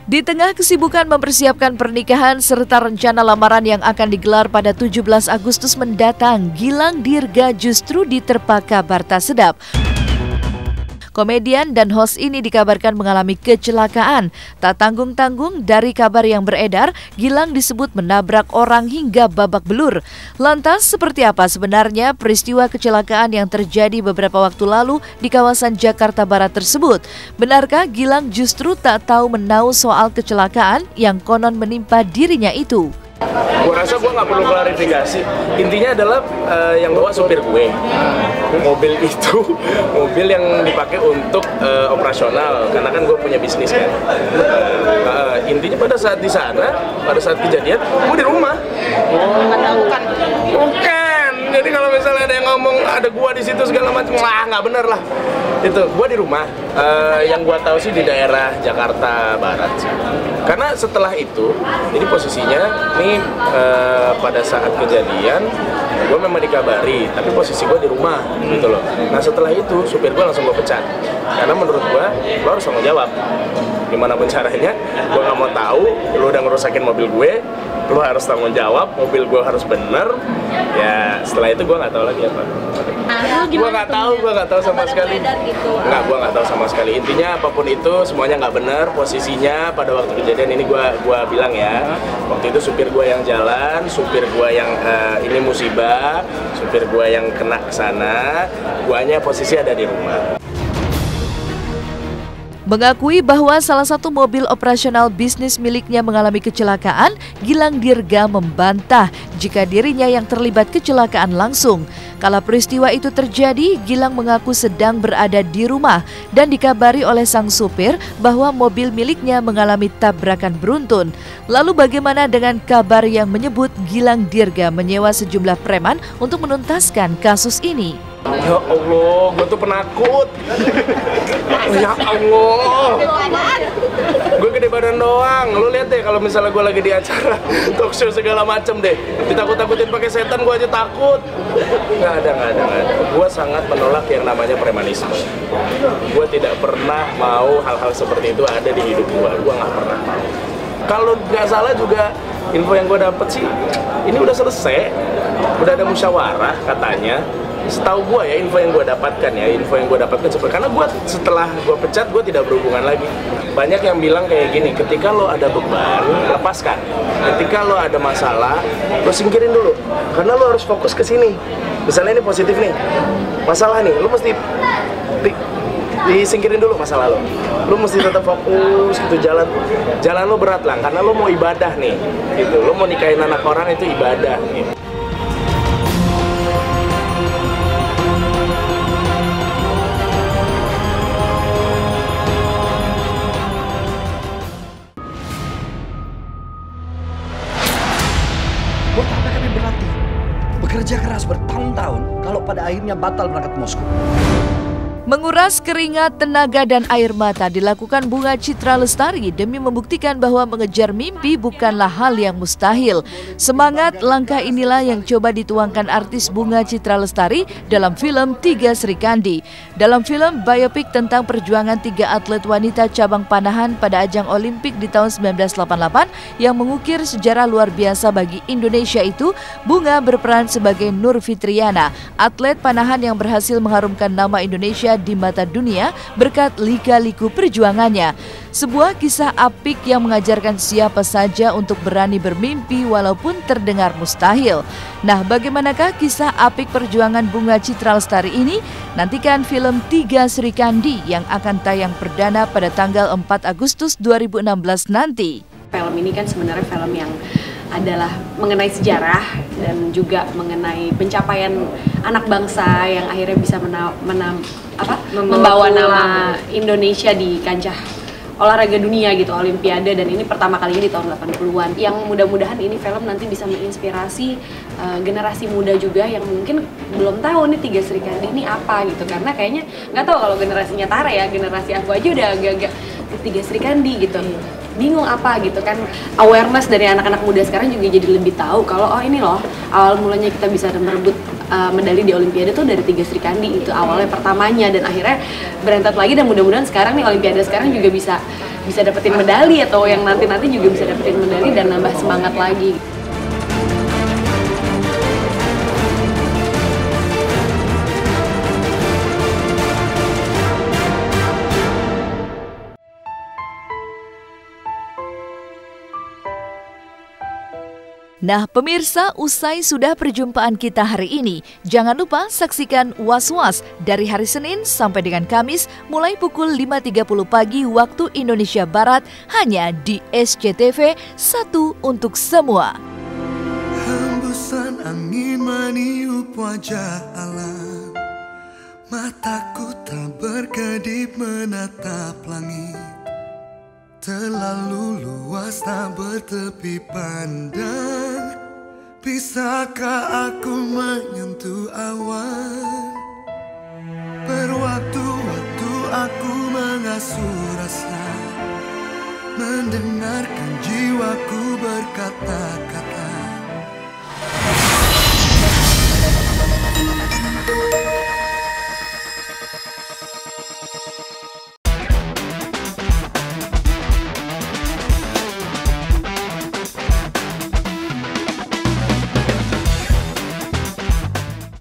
Di tengah kesibukan mempersiapkan pernikahan serta rencana lamaran yang akan digelar pada 17 Agustus mendatang, Gilang Dirga justru diterpa kabar tak sedap. Komedian dan host ini dikabarkan mengalami kecelakaan. Tak tanggung-tanggung dari kabar yang beredar, Gilang disebut menabrak orang hingga babak belur. Lantas seperti apa sebenarnya peristiwa kecelakaan yang terjadi beberapa waktu lalu di kawasan Jakarta Barat tersebut? Benarkah Gilang justru tak tahu menau soal kecelakaan yang konon menimpa dirinya itu? Gue rasa gue nggak perlu klarifikasi. Intinya adalah yang bawa supir gue. Mobil itu mobil yang dipakai untuk operasional, karena kan gue punya bisnis kan. Intinya pada saat di sana, pada saat kejadian, gue di rumah. Bukan. Jadi kalau misalnya ada yang ngomong ada gue di situ segala macam, lah nggak bener lah. Itu gue di rumah. Yang gue tahu sih di daerah Jakarta Barat sih. Karena setelah itu, jadi posisinya nih pada saat kejadian, gue memang dikabari, tapi posisi gue di rumah gitu loh. Nah setelah itu supir gue langsung gue pecat, karena menurut gue lo harus tanggung jawab. Gimana pun caranya, gue nggak mau tahu lo udah ngerusakin mobil gue, lo harus tanggung jawab, mobil gue harus bener. Ya setelah itu gue nggak tahu lagi apa. Gue nggak tahu sama sekali. Nggak, gue nggak tahu sama sekali. Intinya apapun itu semuanya nggak benar. Posisinya pada waktu kejadian ini gue bilang ya, waktu itu supir gue yang jalan, supir gue yang ini musibah, supir gue yang kena kesana, guanya posisi ada di rumah. Mengakui bahwa salah satu mobil operasional bisnis miliknya mengalami kecelakaan, Gilang Dirga membantah jika dirinya yang terlibat kecelakaan langsung. Kala peristiwa itu terjadi, Gilang mengaku sedang berada di rumah dan dikabari oleh sang supir bahwa mobil miliknya mengalami tabrakan beruntun. Lalu bagaimana dengan kabar yang menyebut Gilang Dirga menyewa sejumlah preman untuk menuntaskan kasus ini? Ya Allah, gue tuh penakut. Ya Allah, gue gede badan doang. Lu lihat deh kalau misalnya gue lagi di acara talk show segala macem deh, ditakut-takutin pakai setan, gue aja takut. Nggak ada. Gue sangat menolak yang namanya premanisme. Gue tidak pernah mau hal-hal seperti itu ada di hidup gue. Gue nggak pernah mau. Kalau nggak salah juga info yang gue dapet sih, ini udah selesai, udah ada musyawarah katanya. Setahu gue ya, info yang gue dapatkan seperti, karena gue setelah gue pecat gue tidak berhubungan lagi. Banyak yang bilang kayak gini, ketika lo ada beban lepaskan, ketika lo ada masalah lo singkirin dulu, karena lo harus fokus ke sini. Misalnya ini positif nih, masalah nih, lo mesti disingkirin dulu masalah lo. Lo mesti tetap fokus gitu, jalan lo berat lah, karena lo mau ibadah nih, gitu. Lo mau nikahin anak orang itu ibadah gitu. Buat apa kami berlatih? Bekerja keras bertahun-tahun kalau pada akhirnya batal berangkat ke Moskow. Menguras keringat, tenaga, dan air mata dilakukan Bunga Citra Lestari demi membuktikan bahwa mengejar mimpi bukanlah hal yang mustahil. Semangat langkah inilah yang coba dituangkan artis Bunga Citra Lestari dalam film Tiga Srikandi. Dalam film biopik tentang perjuangan 3 atlet wanita cabang panahan pada ajang Olimpik di tahun 1988 yang mengukir sejarah luar biasa bagi Indonesia itu, Bunga berperan sebagai Nur Fitriana, atlet panahan yang berhasil mengharumkan nama Indonesia di mata dunia berkat lika-liku perjuangannya. Sebuah kisah apik yang mengajarkan siapa saja untuk berani bermimpi walaupun terdengar mustahil. Nah, bagaimanakah kisah apik perjuangan Bunga Citra Lestari ini? Nantikan film Tiga Srikandi yang akan tayang perdana pada tanggal 4 Agustus 2016 nanti. Film ini kan sebenarnya film yang adalah mengenai sejarah dan juga mengenai pencapaian anak bangsa yang akhirnya bisa membawa nama Indonesia di kancah olahraga dunia gitu, Olimpiade, dan ini pertama kalinya di tahun 80-an. Yang mudah-mudahan ini film nanti bisa menginspirasi generasi muda juga yang mungkin belum tahu nih Tiga Srikandi ini apa gitu, karena kayaknya nggak tahu kalau generasinya Tara ya, generasi aku aja udah agak-agak Tiga Srikandi gitu. Bingung apa gitu kan. Awareness dari anak-anak muda sekarang juga jadi lebih tahu kalau oh ini loh awal mulanya kita bisa merebut medali di Olimpiade tuh dari Tiga Srikandi, itu awalnya pertamanya, dan akhirnya berentet lagi, dan mudah-mudahan sekarang nih Olimpiade sekarang juga bisa bisa dapetin medali atau yang nanti juga bisa dapetin medali dan nambah semangat lagi. Nah pemirsa, usai sudah perjumpaan kita hari ini, jangan lupa saksikan Was-Was dari hari Senin sampai dengan Kamis mulai pukul 5.30 pagi waktu Indonesia Barat hanya di SCTV, satu untuk semua. Hembusan angin meniup wajah alam, mataku tak berkedip menatap langit. Terlalu luas tak bertepi pandang, bisakah aku menyentuh awan? Berwaktu-waktu aku mengasuh rasa, mendengarkan jiwaku berkata